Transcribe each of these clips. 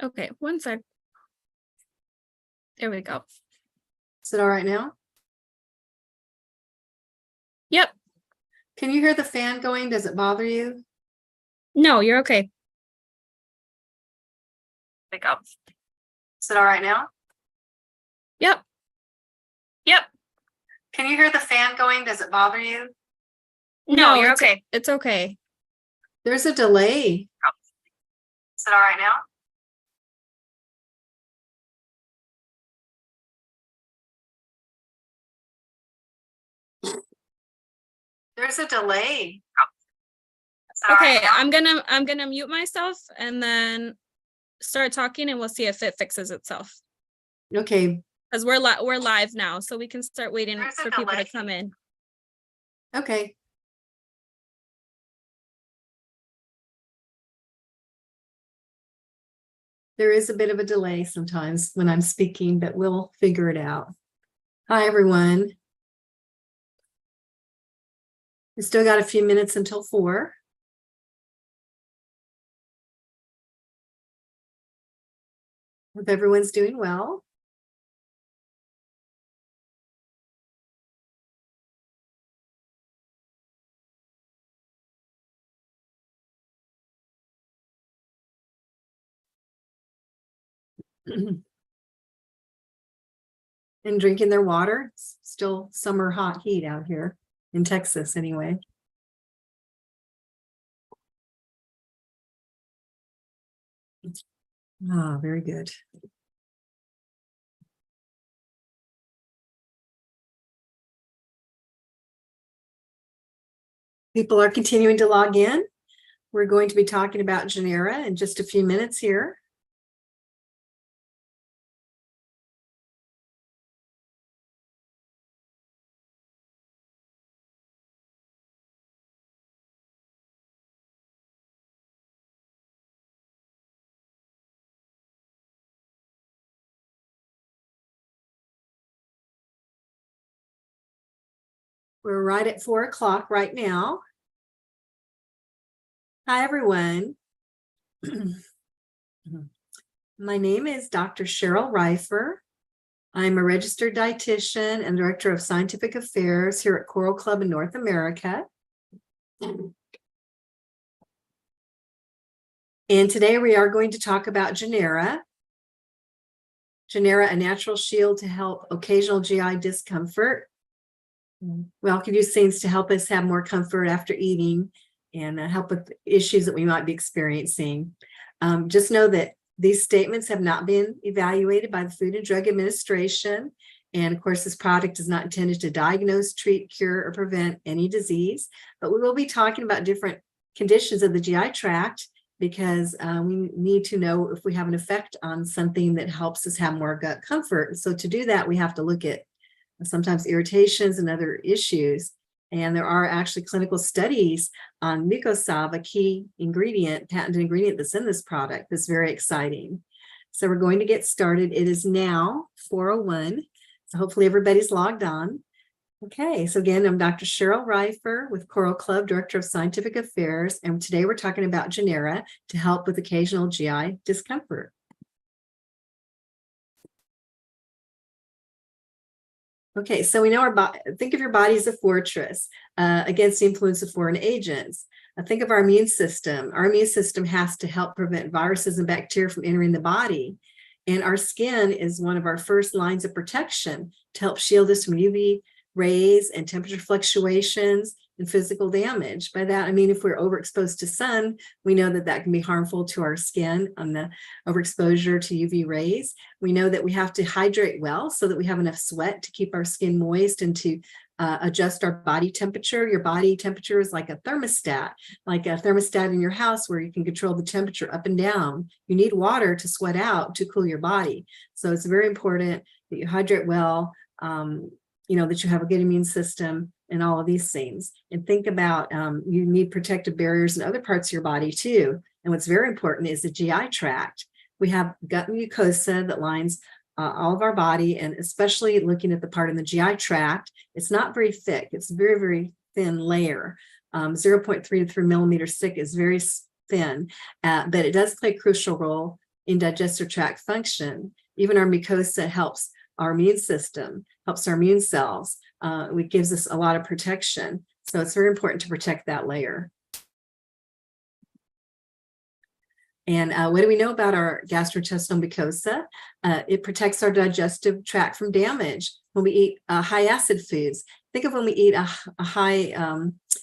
Okay, one sec. There we go. Is it all right now? Yep. Can you hear the fan going? Does it bother you? No, you're okay. There we go. Is it all right now? Yep. Yep. Can you hear the fan going? Does it bother you? No, you're okay. It's okay. There's a delay. Is it all right now? There's a delay. Okay, I'm gonna mute myself and then start talking, and we'll see if it fixes itself. Okay. Because we're live now, so we can start waiting for people to come in. Okay. There is a bit of a delay sometimes when I'm speaking, but we'll figure it out. Hi, everyone. We still got a few minutes until 4. Hope everyone's doing well. And drinking their water. It's still summer hot heat out here in Texas anyway. Ah, very good. People are continuing to log in. We're going to be talking about Genera in just a few minutes here. We're right at 4 o'clock right now. Hi, everyone. My name is Dr. Cheryl Reifer. I'm a registered dietitian and director of scientific affairs here at Coral Club in North America. And today we are going to talk about Genera. Genera, a natural shield to help occasional GI discomfort. We all can use things to help us have more comfort after eating and help with issues that we might be experiencing. Just know that these statements have not been evaluated by the Food and Drug Administration. And of course, this product is not intended to diagnose, treat, cure, or prevent any disease. But we will be talking about different conditions of the GI tract because we need to know if we have an effect on something that helps us have more gut comfort. So to do that, we have to look at sometimes irritations and other issues. And there are actually clinical studies on mucosal, a key ingredient, patented ingredient that's in this product. That's very exciting. So we're going to get started. It is now 4:01. So hopefully everybody's logged on. Okay, so again, I'm Dr. Cheryl Reifer with Coral Club, Director of Scientific Affairs. And today we're talking about Genera to help with occasional GI discomfort. Okay, so we know our body, think of your body as a fortress against the influence of foreign agents. Think of our immune system. Our immune system has to help prevent viruses and bacteria from entering the body. And our skin is one of our first lines of protection to help shield us from UV rays and temperature fluctuations and physical damage. By that, I mean, if we're overexposed to sun, we know that that can be harmful to our skin on the overexposure to UV rays. We know that we have to hydrate well so that we have enough sweat to keep our skin moist and to adjust our body temperature. Your body temperature is like a thermostat in your house where you can control the temperature up and down. You need water to sweat out to cool your body. So it's very important that you hydrate well, that you have a good immune system and all of these things. And think about, you need protective barriers in other parts of your body too. And what's very important is the GI tract. We have gut mucosa that lines all of our body, and especially looking at the part in the GI tract, it's not very thick. It's a very, very thin layer. 0.3 to 3 millimeters thick is very thin, but it does play a crucial role in digestive tract function. Even our mucosa helps our immune system, helps our immune cells. It gives us a lot of protection. So it's very important to protect that layer. And what do we know about our gastrointestinal mucosa? It protects our digestive tract from damage when we eat high acid foods. Think of when we eat a high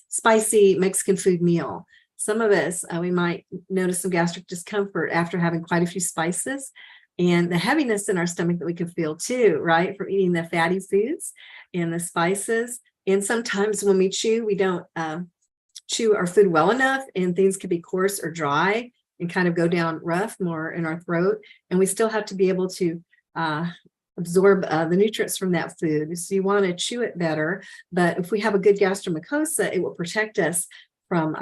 spicy Mexican food meal. Some of us, we might notice some gastric discomfort after having quite a few spices, and the heaviness in our stomach that we can feel too, right? For eating the fatty foods and the spices. And sometimes when we chew, we don't chew our food well enough, and things can be coarse or dry and kind of go down rough more in our throat. And we still have to be able to absorb the nutrients from that food. So you want to chew it better. But if we have a good gastromucosa, it will protect us from,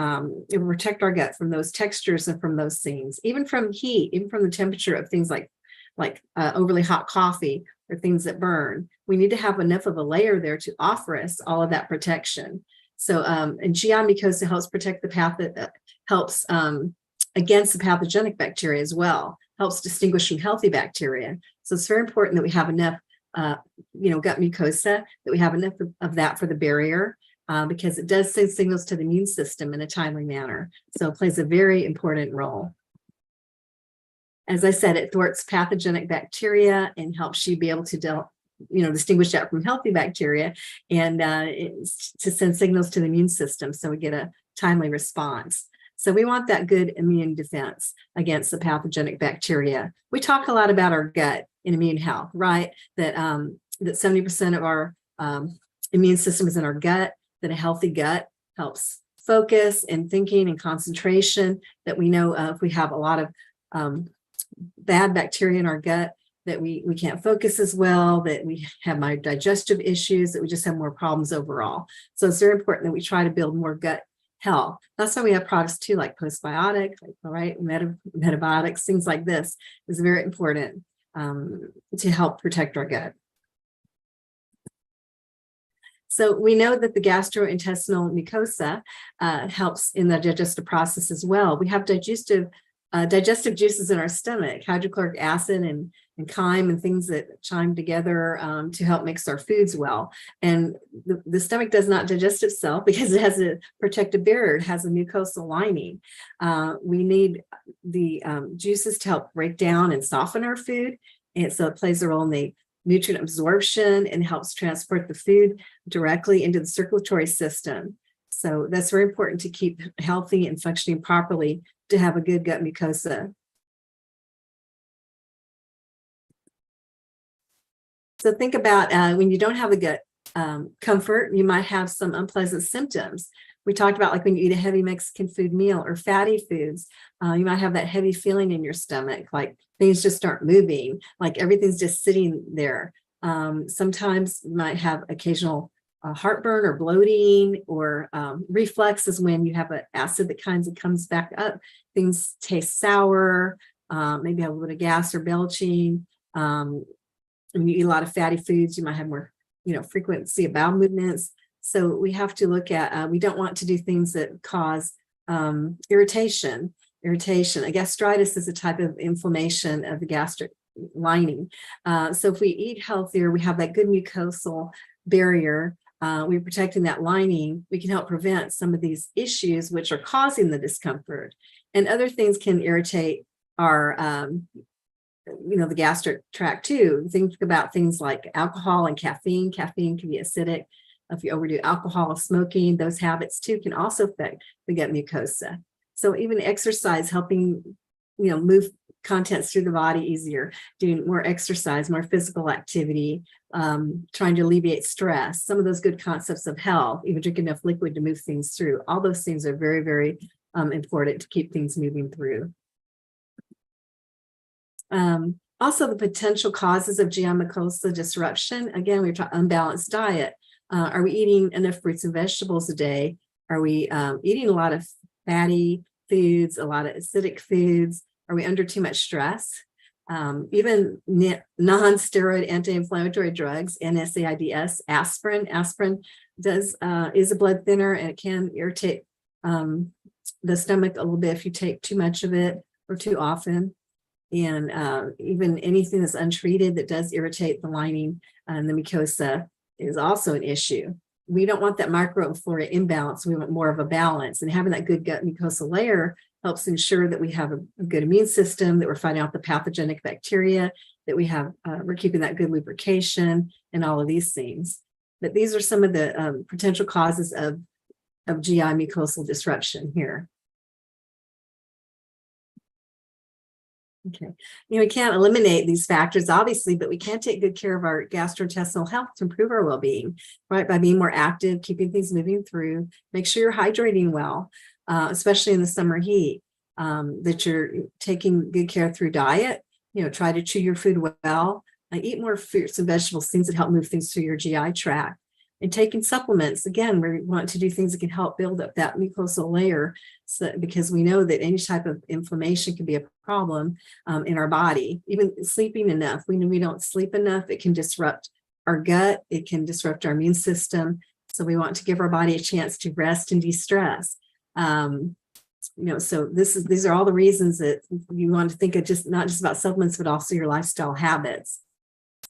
it will protect our gut from those textures and from those things, even from heat, even from the temperature of things like overly hot coffee or things that burn. We need to have enough of a layer there to offer us all of that protection. So, and GI mucosa helps protect the path that helps against the pathogenic bacteria as well, helps distinguish from healthy bacteria. So it's very important that we have enough, gut mucosa, that we have enough of that for the barrier, because it does send signals to the immune system in a timely manner. So it plays a very important role. As I said, it thwarts pathogenic bacteria and helps you be able to distinguish that from healthy bacteria, and to send signals to the immune system so we get a timely response. So we want that good immune defense against the pathogenic bacteria. We talk a lot about our gut in immune health, right? That 70% of our immune system is in our gut, that a healthy gut helps focus and thinking and concentration, that we know if we have a lot of bad bacteria in our gut, that we can't focus as well, that we have more digestive issues, that we just have more problems overall. So it's very important that we try to build more gut health. That's why we have products too, like postbiotic, metabiotics, things like this is very important to help protect our gut. So we know that the gastrointestinal mucosa helps in the digestive process as well. We have digestive juices in our stomach, hydrochloric acid and chyme and things that chime together to help mix our foods well. And the stomach does not digest itself because it has a protective barrier. It has a mucosal lining. We need the juices to help break down and soften our food. And so it plays a role in the nutrient absorption and helps transport the food directly into the circulatory system. So that's very important to keep healthy and functioning properly, to have a good gut mucosa. So think about when you don't have a gut comfort, you might have some unpleasant symptoms. We talked about like when you eat a heavy Mexican food meal or fatty foods, you might have that heavy feeling in your stomach, like things just aren't moving, like everything's just sitting there. Sometimes you might have occasional heartburn or bloating, or reflux is when you have an acid that kind of comes back up. Things taste sour, maybe have a little bit of gas or belching. And you eat a lot of fatty foods, you might have more, frequency of bowel movements. So we have to look at, we don't want to do things that cause irritation. A gastritis is a type of inflammation of the gastric lining. So if we eat healthier, we have that good mucosal barrier, we're protecting that lining, we can help prevent some of these issues which are causing the discomfort. And other things can irritate our the gastric tract too. Think about things like alcohol and caffeine. Caffeine can be acidic. If you overdo alcohol, smoking, those habits too can also affect the gut mucosa. So even exercise, helping move contents through the body easier, doing more exercise, more physical activity, trying to alleviate stress, some of those good concepts of health, even drink enough liquid to move things through. All those things are very, very important to keep things moving through. Also, the potential causes of GI mucosa disruption. Again, we're talking unbalanced diet. Are we eating enough fruits and vegetables a day? Are we eating a lot of fatty foods, a lot of acidic foods? Are we under too much stress? Even non-steroid anti-inflammatory drugs, NSAIDs, aspirin. Aspirin is a blood thinner, and it can irritate the stomach a little bit if you take too much of it or too often. And even anything that's untreated that does irritate the lining and the mucosa is also an issue. We don't want that microflora imbalance. We want more of a balance, and having that good gut mucosal layer helps ensure that we have a good immune system, that we're fighting out the pathogenic bacteria, that we have, we're keeping that good lubrication and all of these things. But these are some of the potential causes of GI mucosal disruption here. Okay, we can't eliminate these factors, obviously, but we can take good care of our gastrointestinal health to improve our well-being, right? By being more active, keeping things moving through, make sure you're hydrating well, especially in the summer heat, that you're taking good care through diet, try to chew your food well, eat more fruits and vegetables, things that help move things through your GI tract. And taking supplements, again, we want to do things that can help build up that mucosal layer, because we know that any type of inflammation can be a problem in our body. Even sleeping enough, we know we don't sleep enough, it can disrupt our gut, it can disrupt our immune system. So we want to give our body a chance to rest and de-stress. So these are all the reasons that you want to think of not just about supplements, but also your lifestyle habits.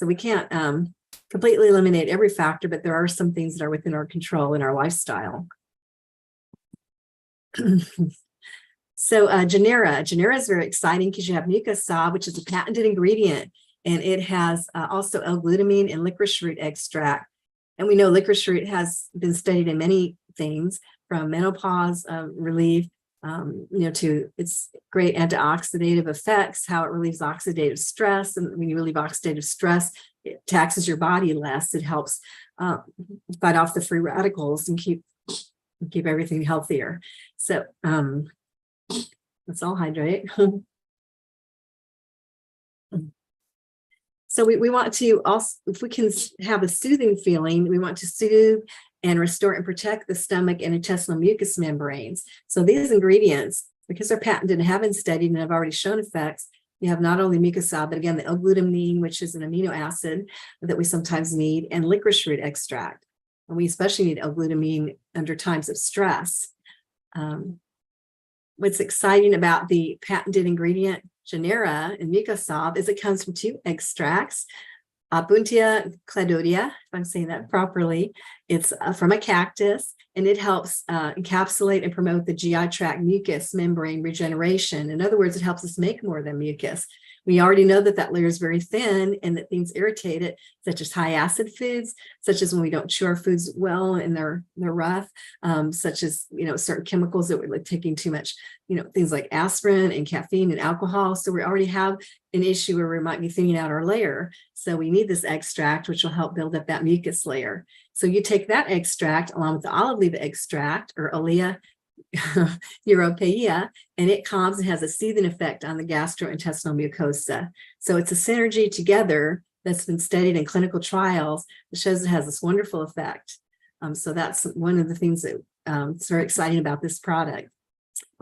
So we can't completely eliminate every factor, but there are some things that are within our control in our lifestyle. So Genera is very exciting because you have mucosal, which is a patented ingredient, and it has also L-glutamine and licorice root extract. And we know licorice root has been studied in many things, from menopause relief, to its great antioxidative effects, how it relieves oxidative stress. And when you relieve oxidative stress, it taxes your body less. It helps fight off the free radicals and keep everything healthier. So let's all hydrate. So we want to also, if we can have a soothing feeling, we want to soothe and restore and protect the stomach and intestinal mucous membranes. So these ingredients, because they're patented and have been studied and have already shown effects, you have not only mucosal, but again, the L-glutamine, which is an amino acid that we sometimes need, and licorice root extract. And we especially need L-glutamine under times of stress. What's exciting about the patented ingredient Genera and mucosal is it comes from two extracts. Opuntia cladodia, if I'm saying that properly. It's from a cactus, and it helps encapsulate and promote the GI tract mucus membrane regeneration. In other words, it helps us make more of the mucus. We already know that that layer is very thin and that things irritate it, such as high acid foods, such as when we don't chew our foods well and they're rough, such as, certain chemicals that we're like taking too much, things like aspirin and caffeine and alcohol. So we already have an issue where we might be thinning out our layer. So we need this extract, which will help build up that mucus layer. So you take that extract along with the olive leaf extract, or Olea europaea, and it calms and has a soothing effect on the gastrointestinal mucosa. So it's a synergy together that's been studied in clinical trials that shows it has this wonderful effect. So that's one of the things that is very exciting about this product.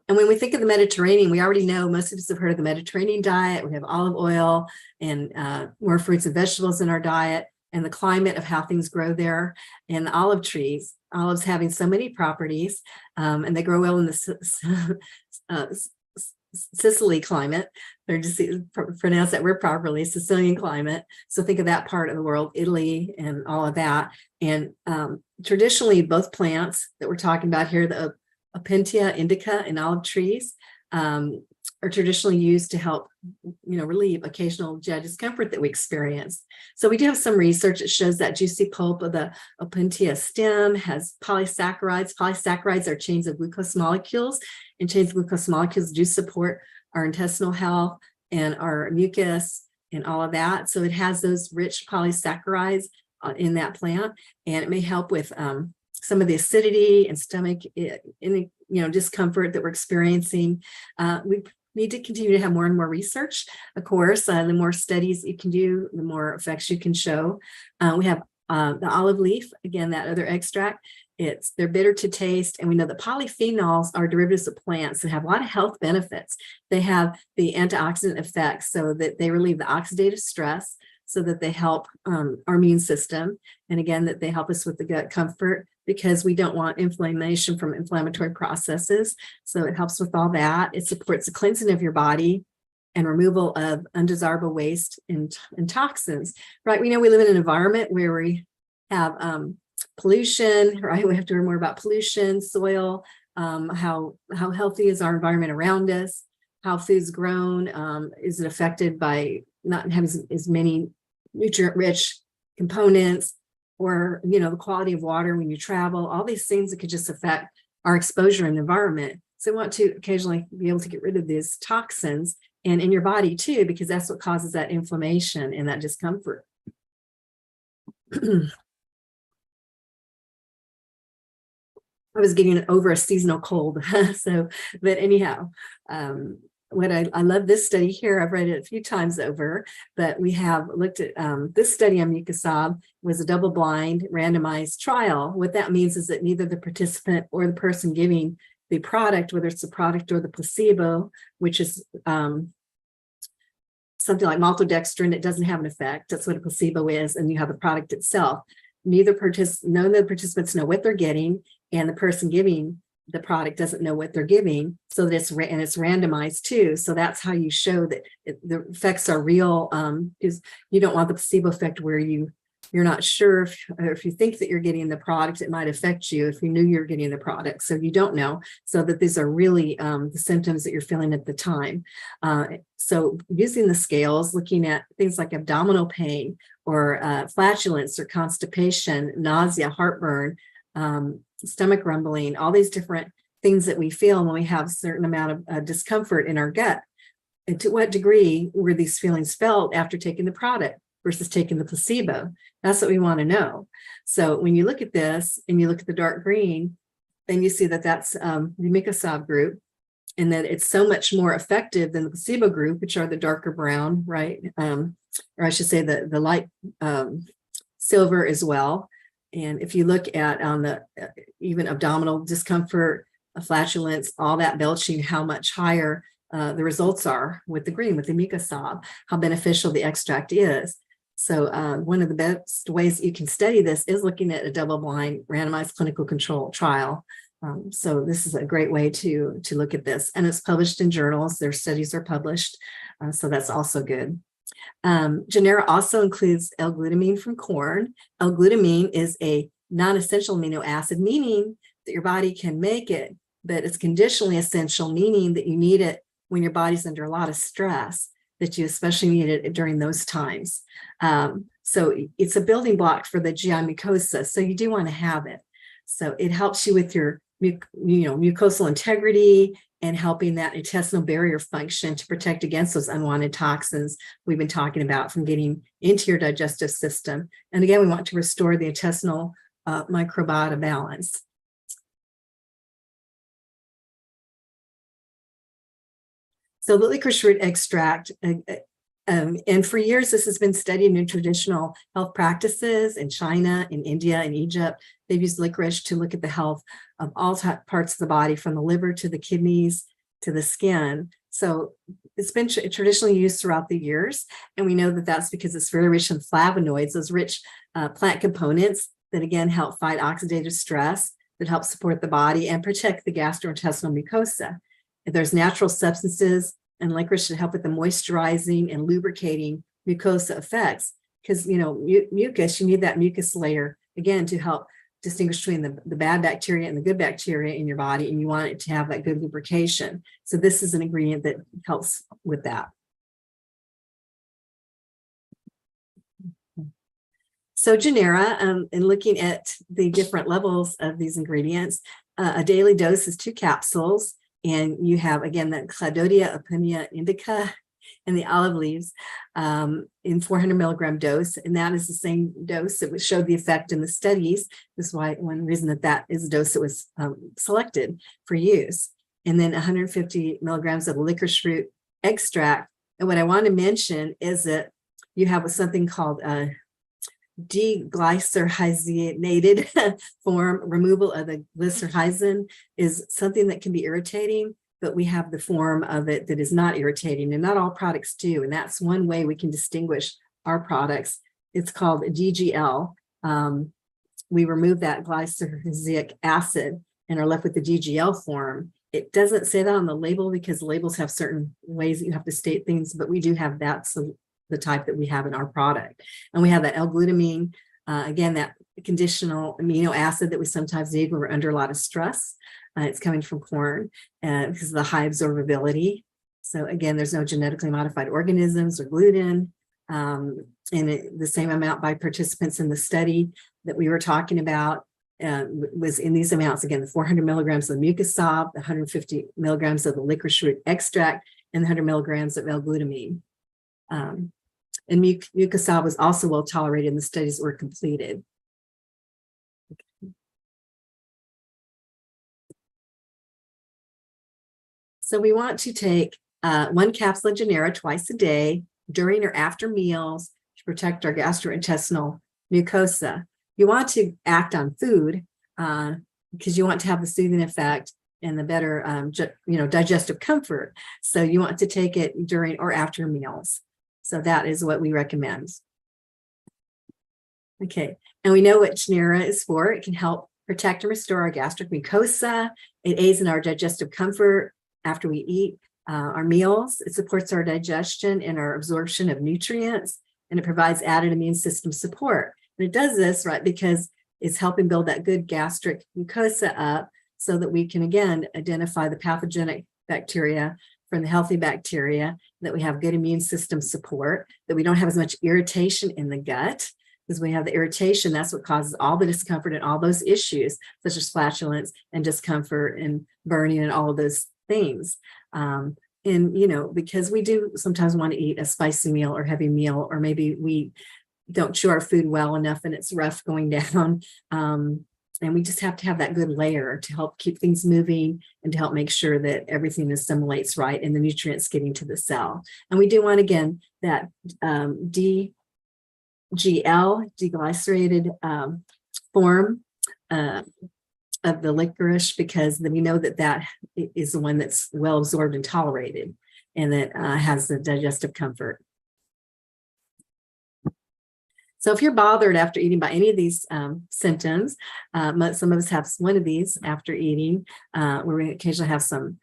And when we think of the Mediterranean, we already know, most of us have heard of the Mediterranean diet. We have olive oil and more fruits and vegetables in our diet, and the climate of how things grow there, and the olive trees. Olives having so many properties, and they grow well in the Sicily climate. They're just pronounce that word properly, Sicilian climate. So think of that part of the world, Italy and all of that. And traditionally, both plants that we're talking about here, the Opuntia indica and olive trees, are traditionally used to help, relieve occasional GI discomfort that we experience. So we do have some research that shows that juicy pulp of the Opuntia stem has polysaccharides. Polysaccharides are chains of glucose molecules, and chains of glucose molecules do support our intestinal health and our mucus and all of that. So it has those rich polysaccharides in that plant, and it may help with some of the acidity and stomach discomfort that we're experiencing. We need to continue to have more and more research. Of course, the more studies you can do, the more effects you can show. We have the olive leaf, again, that other extract. They're bitter to taste, and we know that polyphenols are derivatives of plants that have a lot of health benefits. They have the antioxidant effects, so that they relieve the oxidative stress, so that they help our immune system, and again, that they help us with the gut comfort, because we don't want inflammation from inflammatory processes. So it helps with all that. It supports the cleansing of your body, and removal of undesirable waste and toxins, right? We know we live in an environment where we have pollution, right? We have to learn more about pollution, soil, how healthy is our environment around us, how food's grown, is it affected by not having as many nutrient-rich components, or, you know, the quality of water when you travel, all these things that could just affect our exposure in the environment. So we want to occasionally be able to get rid of these toxins and in your body too, because that's what causes that inflammation and that discomfort. I was getting over a seasonal cold. So, but anyhow, what I love this study here, I've read it a few times over, but we have looked at this study on mucosal was a double-blind randomized trial. What that means is that neither the participant or the person giving the product, whether it's the product or the placebo, which is something like maltodextrin, it doesn't have an effect. That's what a placebo is, and you have the product itself. None of the participants know what they're getting, and the person giving the product doesn't know what they're giving, so that it's randomized too. So that's how you show that the effects are real, because you don't want the placebo effect where you're not sure if you think that you're getting the product, it might affect you if you knew you're getting the product. So you don't know, so that these are really the symptoms that you're feeling at the time. So using the scales, looking at things like abdominal pain or flatulence or constipation, nausea, heartburn, stomach rumbling, all these different things that we feel when we have a certain amount of discomfort in our gut. And to what degree were these feelings felt after taking the product versus taking the placebo? That's what we want to know. So when you look at this and you look at the dark green, then you see that that's the mucosal group, and that it's so much more effective than the placebo group, which are the darker brown, right? Or I should say the light silver as well. And if you look at on the even abdominal discomfort, flatulence, all that belching, how much higher the results are with the green, with the mucosal, how beneficial the extract is. So one of the best ways that you can study this is looking at a double-blind randomized clinical control trial. So this is a great way to look at this, and it's published in journals. Their studies are published, so that's also good. Genera also includes L-glutamine from corn. L-glutamine is a non-essential amino acid, meaning that your body can make it, but it's conditionally essential, meaning that you need it when your body's under a lot of stress, that you especially need it during those times. So it's a building block for the GI mucosa, so you do want to have it. So it helps you with your mucosal integrity and helping that intestinal barrier function to protect against those unwanted toxins we've been talking about from getting into your digestive system. And again, we want to restore the intestinal microbiota balance. So the licorice root extract, and for years, this has been studied in traditional health practices in China, in India, in Egypt. They've used licorice to look at the health of all parts of the body, from the liver to the kidneys to the skin. So it's been traditionally used throughout the years. And we know that that's because it's very rich in flavonoids, those rich plant components that, again, help fight oxidative stress, that help support the body and protect the gastrointestinal mucosa. If there's natural substances, and licorice should help with the moisturizing and lubricating mucosa effects, because, you know, mucus, you need that mucus layer, again, to help distinguish between the bad bacteria and the good bacteria in your body, and you want it to have that good lubrication. So this is an ingredient that helps with that. So Genera, in looking at the different levels of these ingredients, a daily dose is 2 capsules. And you have, again, the Cladodia opimia indica and the olive leaves in 400 milligram dose. And that is the same dose that showed the effect in the studies. This is why one reason that is the dose that was selected for use. And then 150 milligrams of licorice root extract. And what I want to mention is that you have something called deglycyrrhizated form. Removal of the glycyrrhizin is something that can be irritating, but we have the form of it that is not irritating, and not all products do. And that's one way we can distinguish our products. It's called DGL. We remove that glycyrrhizic acid and are left with the DGL form. It doesn't say that on the label because labels have certain ways that you have to state things, but we do have that. So the type that we have in our product. And we have that L-glutamine, again, that conditional amino acid that we sometimes need when we're under a lot of stress. It's coming from corn because of the high absorbability. So again, there's no genetically modified organisms or gluten. And the same amount by participants in the study that we were talking about was in these amounts, again, the 400 milligrams of the mucosal, the 150 milligrams of the licorice root extract, and the 100 milligrams of L-glutamine. And mucosal was also well tolerated in the studies that were completed. Okay. So we want to take 1 capsule of Genera twice a day during or after meals to protect our gastrointestinal mucosa. You want to act on food because you want to have the soothing effect and the better, digestive comfort. So you want to take it during or after meals. So that is what we recommend. Okay, and we know what Genera is for. It can help protect and restore our gastric mucosa. It aids in our digestive comfort after we eat our meals. It supports our digestion and our absorption of nutrients, and it provides added immune system support. And it does this, right, because it's helping build that good gastric mucosa up so that we can, again, identify the pathogenic bacteria from the healthy bacteria, that we have good immune system support, that we don't have as much irritation in the gut. Because we have the irritation, that's what causes all the discomfort and all those issues, such as flatulence and discomfort and burning and all of those things. And, because we do sometimes want to eat a spicy meal or heavy meal, or maybe we don't chew our food well enough and it's rough going down. And we just have to have that good layer to help keep things moving and to help make sure that everything assimilates right and the nutrients getting to the cell. And we do want, again, that DGL, deglycerated form of the licorice, because then we know that that is the one that's well absorbed and tolerated and that has the digestive comfort. So if you're bothered after eating by any of these symptoms, some of us have one of these after eating, where we occasionally have some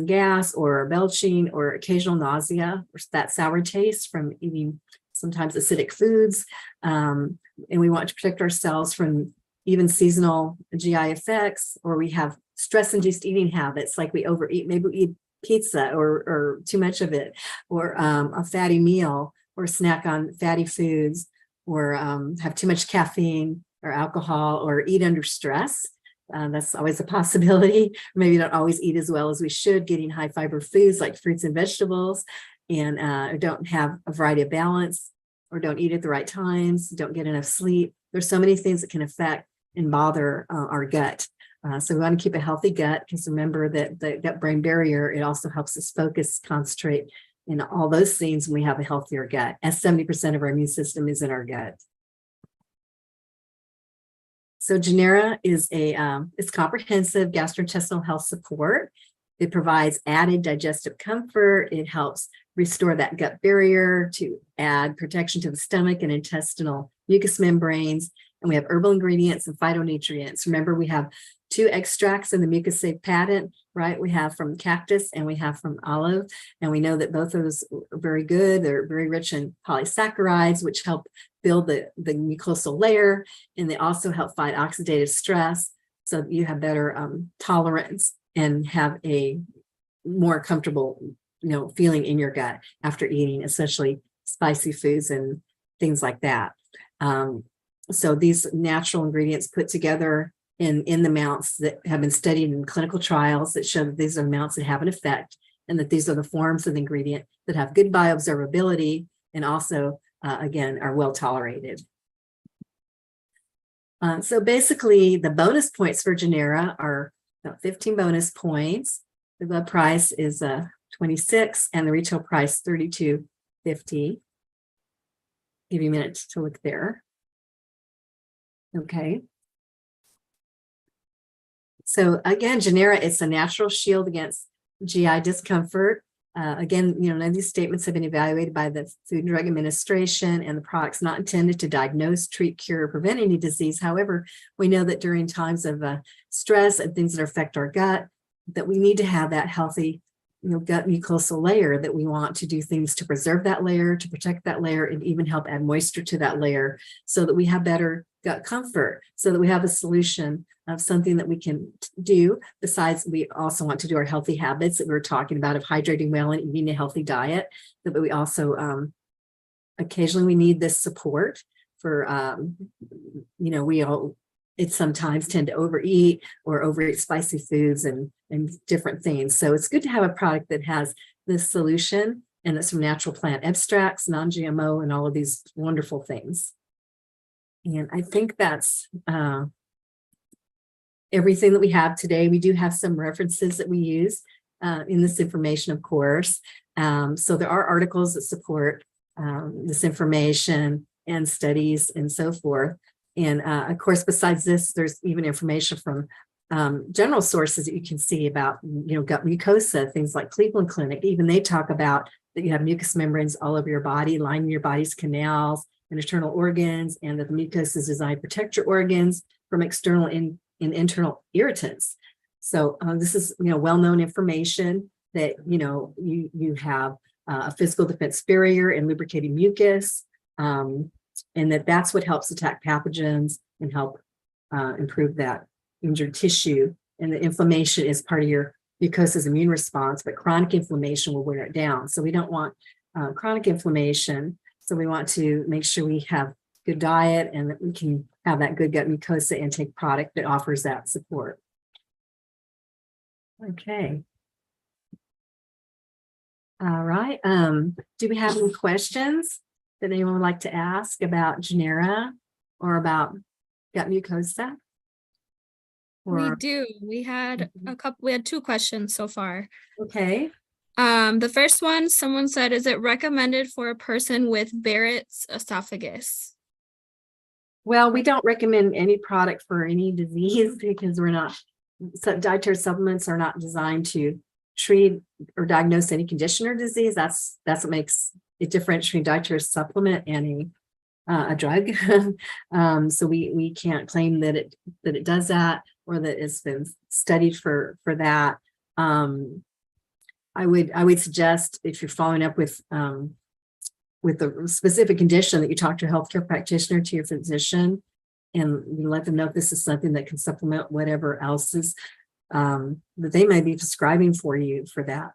gas or belching or occasional nausea or that sour taste from eating sometimes acidic foods. And we want to protect ourselves from even seasonal GI effects, or we have stress-induced eating habits, like we overeat, maybe we eat pizza or too much of it, or a fatty meal, or snack on fatty foods, or have too much caffeine or alcohol, or eat under stress. That's always a possibility. Maybe don't always eat as well as we should, getting high fiber foods like fruits and vegetables, and don't have a variety of balance, or don't eat at the right times, don't get enough sleep. There's so many things that can affect and bother our gut. So we want to keep a healthy gut, because remember that the gut-brain barrier, it also helps us focus, concentrate, and all those things when we have a healthier gut, as 70% of our immune system is in our gut. So Genera is it's comprehensive gastrointestinal health support. It provides added digestive comfort. It helps restore that gut barrier to add protection to the stomach and intestinal mucous membranes. And we have herbal ingredients and phytonutrients. Remember, we have 2 extracts in the mucosal patent, right? We have from cactus and we have from olive. And we know that both of those are very good. They're very rich in polysaccharides, which help build the mucosal layer. And they also help fight oxidative stress, so that you have better tolerance and have a more comfortable, feeling in your gut after eating, especially spicy foods and things like that. So these natural ingredients put together in the amounts that have been studied in clinical trials that show that these are amounts that have an effect, and that these are the forms of the ingredient that have good bioabsorbability and also, again, are well tolerated. So basically, the bonus points for Genera are about 15 bonus points. The web price is $26 and the retail price $32.50. Give you a minute to look there. Okay. So again, Genera, it's a natural shield against GI discomfort. Again, none of these statements have been evaluated by the Food and Drug Administration, and the product's not intended to diagnose, treat, cure, or prevent any disease. However, we know that during times of stress and things that affect our gut, that we need to have that healthy, gut mucosal layer, that we want to do things to preserve that layer, to protect that layer, and even help add moisture to that layer so that we have better gut comfort, so that we have a solution of something that we can do. Besides, we also want to do our healthy habits that we were talking about, of hydrating well and eating a healthy diet, but we also occasionally we need this support for we all sometimes tend to overeat or overeat spicy foods and different things. So it's good to have a product that has this solution, and it's from natural plant extracts, non-GMO, and all of these wonderful things. And I think that's everything that we have today. We do have some references that we use in this information, of course. So there are articles that support this information and studies and so forth. And of course, besides this, there's even information from general sources that you can see about, gut mucosa, things like Cleveland Clinic. Even they talk about that you have mucous membranes all over your body, lining your body's canals and internal organs, and that the mucus is designed to protect your organs from external and internal irritants. So this is, well-known information that, you have a physical defense barrier and lubricating mucus, and that's what helps attack pathogens and help improve that injured tissue. And the inflammation is part of your mucosa's immune response, but chronic inflammation will wear it down. So we don't want chronic inflammation. So we want to make sure we have good diet and that we can have that good gut mucosa intake product that offers that support. Okay. All right. Do we have any questions that anyone would like to ask about Genera or about gut mucosa? We do. We had we had 2 questions so far. Okay. The first one, someone said, is it recommended for a person with Barrett's esophagus? Well, we don't recommend any product for any disease because dietary supplements are not designed to treat or diagnose any condition or disease. That's what makes it different between dietary supplement and a drug. So we can't claim that it does that, or that it's been studied for that. I would suggest, if you're following up with the specific condition, that you talk to your healthcare practitioner, to your physician, and you let them know if this is something that can supplement whatever else is that they may be prescribing for you for that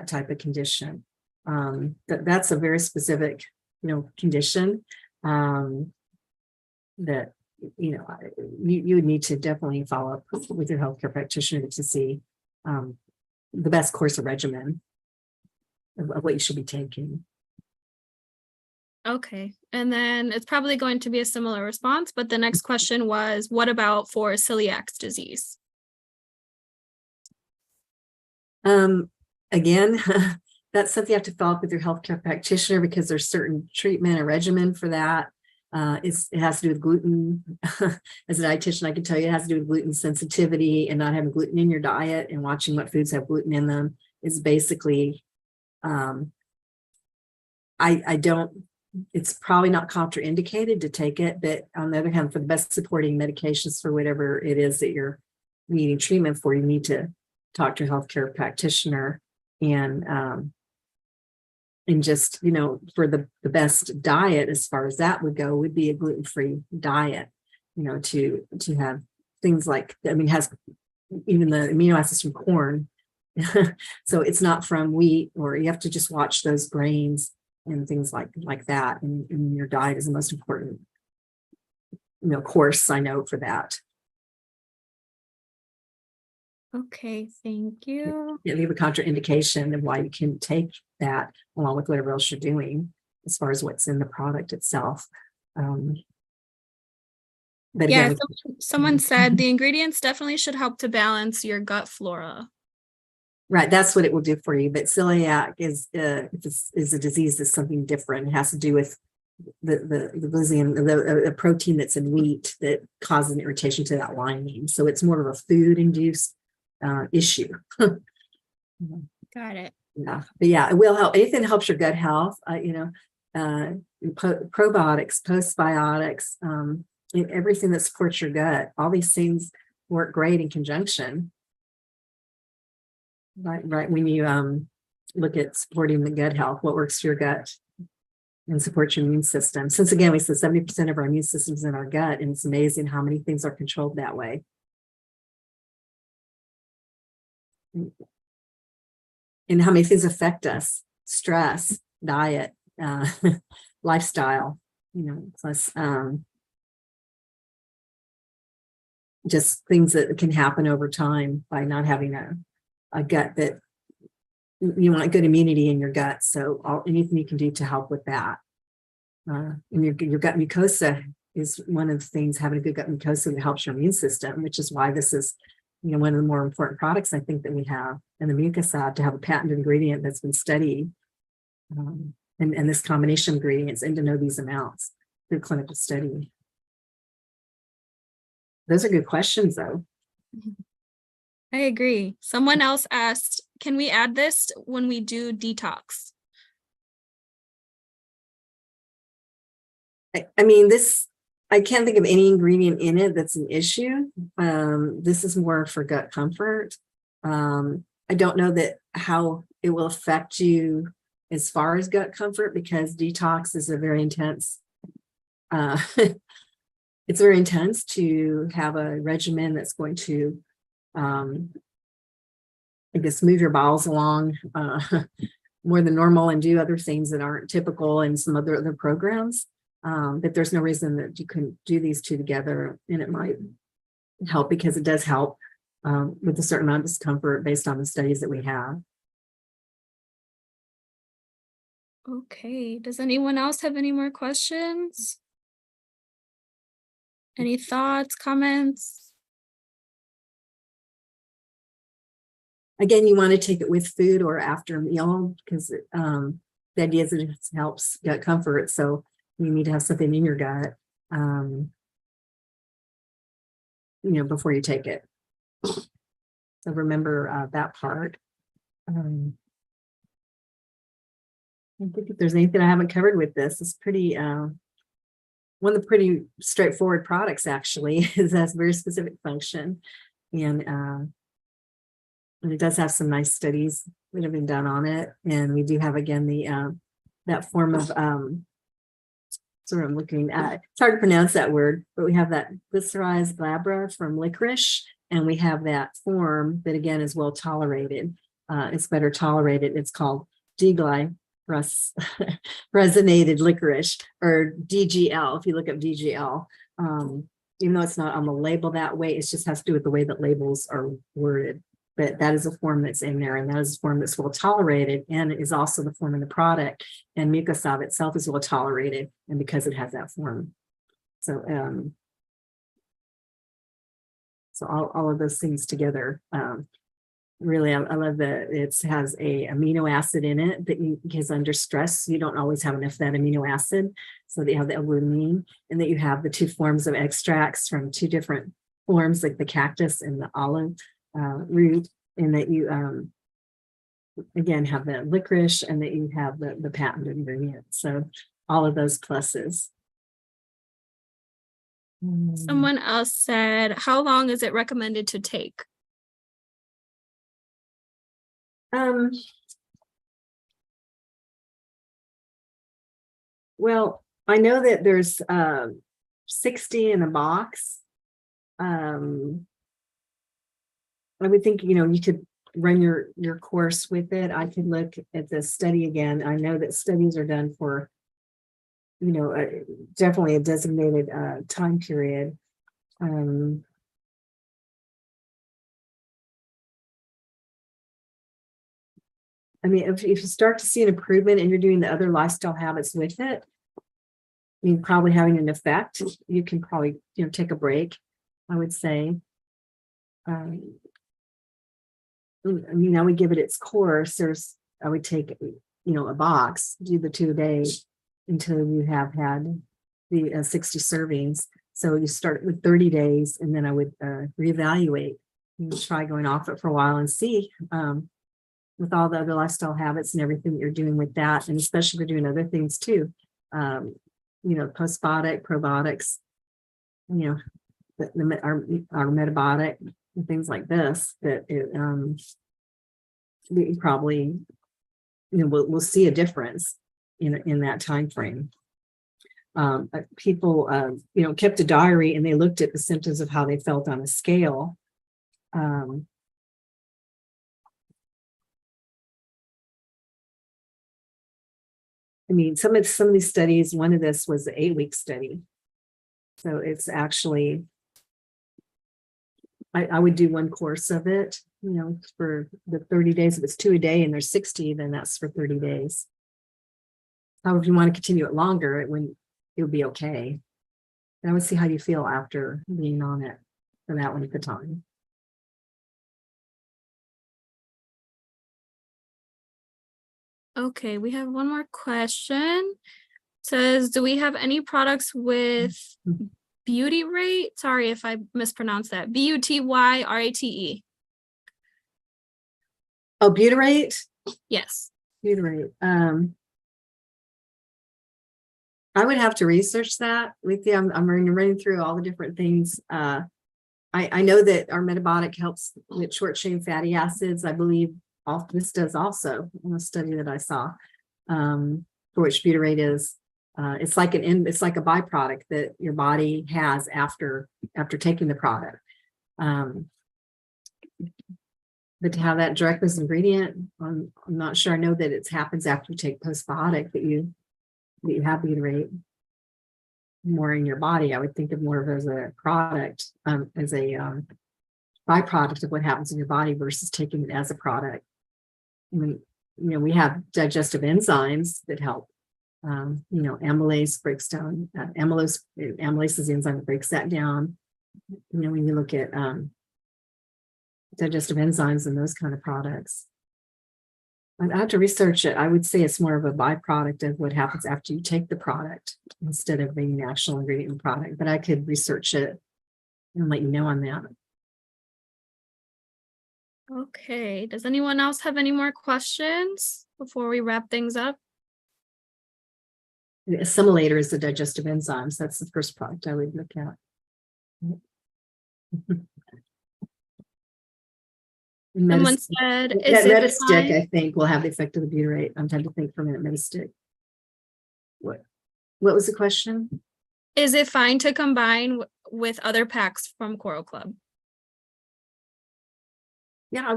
type of condition. That's a very specific, condition that you would need to definitely follow up with your healthcare practitioner to see the best course of regimen of what you should be taking. Okay. And then it's probably going to be a similar response, but the next question was, what about for celiac disease? Again, that's something you have to follow up with your healthcare practitioner, because there's certain treatment and regimen for that. It has to do with gluten. As a dietitian, I can tell you it has to do with gluten sensitivity, and not having gluten in your diet and watching what foods have gluten in them is basically, it's probably not contraindicated to take it, but on the other hand, for the best supporting medications for whatever it is that you're needing treatment for, you need to talk to your healthcare practitioner, and just, for the best diet, as far as that would go, would be a gluten-free diet, to have things like, has even the amino acids from corn. So it's not from wheat, or you have to just watch those grains and things like that. And your diet is the most important, course, I know, for that. Okay, thank you. You have a contraindication of why you can take that along with whatever else you're doing as far as what's in the product itself. But yeah, again, someone said the ingredients definitely should help to balance your gut flora. Right, that's what it will do for you. But celiac is a disease that's something different. It has to do with the glycine, the protein that's in wheat that causes an irritation to that lining. So it's more of a food-induced issue. Got it. Yeah, but yeah, it will help. Anything that helps your gut health, probiotics, postbiotics, everything that supports your gut. All these things work great in conjunction. Right. When you look at supporting the gut health, what works for your gut and supports your immune system. Since again, we said 70% of our immune system is in our gut, and it's amazing how many things are controlled that way. And how many things affect us: stress, diet, lifestyle, plus just things that can happen over time by not having a gut that you want good immunity in your gut. So anything you can do to help with that. And your gut mucosa is one of the things, having a good gut mucosa that helps your immune system, which is why this is, one of the more important products I think that we have. And the mucosal, to have a patented ingredient that's been studied, and this combination of ingredients, and to know these amounts through clinical study. Those are good questions, though. I agree. Someone else asked, can we add this when we do detox? I mean, I can't think of any ingredient in it that's an issue. This is more for gut comfort. I don't know how it will affect you as far as gut comfort, because detox is a very intense, it's very intense to have a regimen that's going to, I guess, move your bowels along more than normal and do other things that aren't typical in some other programs. But there's no reason that you couldn't do these two together, and it might help, because it does help with a certain amount of discomfort based on the studies that we have. Okay, does anyone else have any more questions? Any thoughts, comments? Again, you want to take it with food or after a meal, because the idea is that it helps gut comfort. So you need to have something in your gut, before you take it. So remember that part. I think if there's anything I haven't covered with this, it's pretty, one of the pretty straightforward products, actually, is has very specific function. And it does have some nice studies that have been done on it. And we do have, again, the that form of, sort of looking at, it's hard to pronounce that word, but we have that glycerized glabra from licorice, and we have that form that, again, is well tolerated. It's better tolerated. It's called resonated licorice, or DGL. If you look up DGL, even though it's not on the label that way, it just has to do with the way that labels are worded. But that is a form that's in there, and that is a form that's well tolerated, and it is also the form in the product. And mucosal itself is well tolerated, and because it has that form. So all of those things together, really, I love that it has a amino acid in it that because under stress, you don't always have enough of that amino acid. So that you have the L-glutamine, and that you have the two forms of extracts from two different forms, like the cactus and the olive root, and that you again have the licorice, and that you have the patented ingredient. So all of those pluses. Someone else said, how long is it recommended to take? Well, I know that there's 60 in a box. I would think, you could run your course with it. I could look at the study again. I know that studies are done for, definitely a designated time period. I mean, if you start to see an improvement and you're doing the other lifestyle habits with it, probably having an effect, you can probably, take a break, I would say. I would give it its course. I would take, a box, do the 2 days until you have had the 60 servings. So you start with 30 days, and then I would reevaluate. You try going off it for a while and see, with all the other lifestyle habits and everything that you're doing with that, and especially if you're doing other things too, postbiotic, probiotics, our metabiotic and things like this, that it, we probably, we'll see a difference in that time frame. People, kept a diary and they looked at the symptoms of how they felt on a scale. Some of these studies, one of this was an 8-week study. So it's actually, I would do one course of it, for the 30 days. If it's 2 a day and there's 60, then that's for 30 days. However, if you want to continue it longer, it would be okay. And I would see how you feel after being on it for that length of time. Okay, we have one more question. It says, do we have any products with beauty rate? Sorry if I mispronounced that. Butyrate. Oh, butyrate? Yes. Butyrate. I would have to research that with you. I'm running through all the different things. I know that our metabolic helps with short chain fatty acids. I believe this does also in a study that I saw, for which butyrate is. It's like a byproduct that your body has after taking the product. But to have that direct as ingredient, I'm not sure. I know that it happens after you take postbiotic that you have butyrate more in your body. I would think of more of as a product, as a byproduct of what happens in your body versus taking it as a product. We have digestive enzymes that help. Amylase breaks down. Amylase is the enzyme that breaks that down. When you look at digestive enzymes and those kind of products. I'd have to research it. I would say it's more of a byproduct of what happens after you take the product instead of being the actual ingredient in the product. But I could research it and let you know on that. Okay. Does anyone else have any more questions before we wrap things up? The assimilator is the digestive enzymes. That's the first product I would look at. Someone said, is that Metastick, I think, will have the effect of the butyrate. I'm trying to think for a minute. Metastick. What was the question? Is it fine to combine with other packs from Coral Club? Yeah, I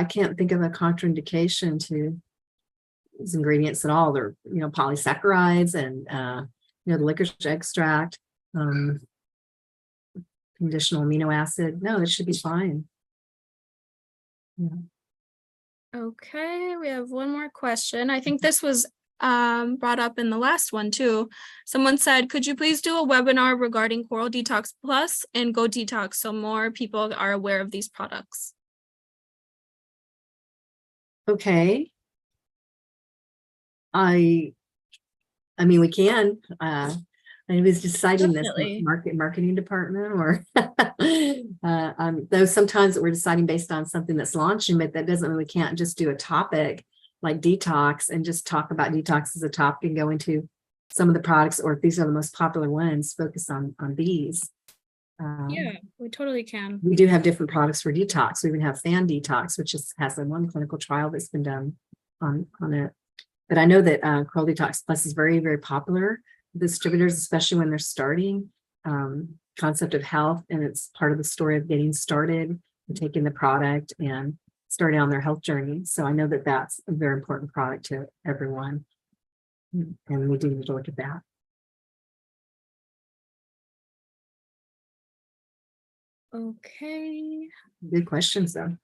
can't think of a contraindication to these ingredients at all. They're, polysaccharides and, the licorice extract, conditional amino acid. No, it should be fine. Yeah. Okay, we have one more question. I think this was brought up in the last one too. Someone said, could you please do a webinar regarding Coral Detox Plus and Go Detox so more people are aware of these products? Okay. We can. I was deciding Definitely. this marketing department, or though sometimes we're deciding based on something that's launching, but that doesn't mean we can't just do a topic like detox and just talk about detox as a topic and go into some of the products, or if these are the most popular ones, focus on these. Yeah, we totally can. We do have different products for detox. We even have Fan Detox, which has one clinical trial that's been done on it. But I know that Coral Detox Plus is very, very popular with distributors, especially when they're starting. Concept of health, and it's part of the story of getting started and taking the product and starting on their health journey. So I know that that's a very important product to everyone, and we do need to look at that. Okay. Good questions, though,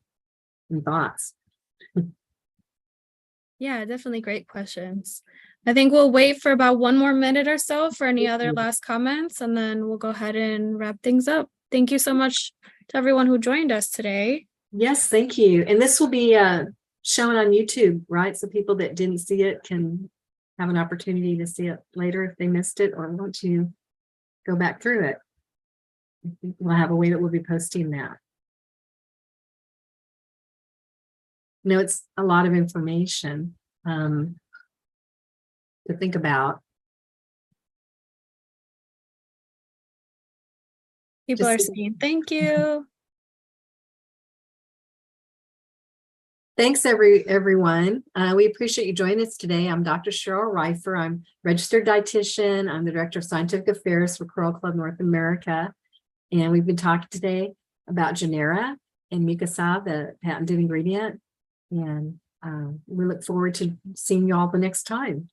and thoughts. Yeah, definitely great questions. I think we'll wait for about 1 more minute or so for any other last comments, and then we'll go ahead and wrap things up. Thank you so much to everyone who joined us today. Yes, thank you. And this will be shown on YouTube, right? So people that didn't see it can have an opportunity to see it later if they missed it or want to go back through it. We'll have a way that we'll be posting that. It's a lot of information to think about. People are saying thank you. Thanks, everyone. We appreciate you joining us today. I'm Dr. Cheryl Reifer. I'm registered dietitian. I'm the Director of Scientific Affairs for Coral Club North America. And we've been talking today about Genera and mucosal, the patented ingredient. And we look forward to seeing you all the next time.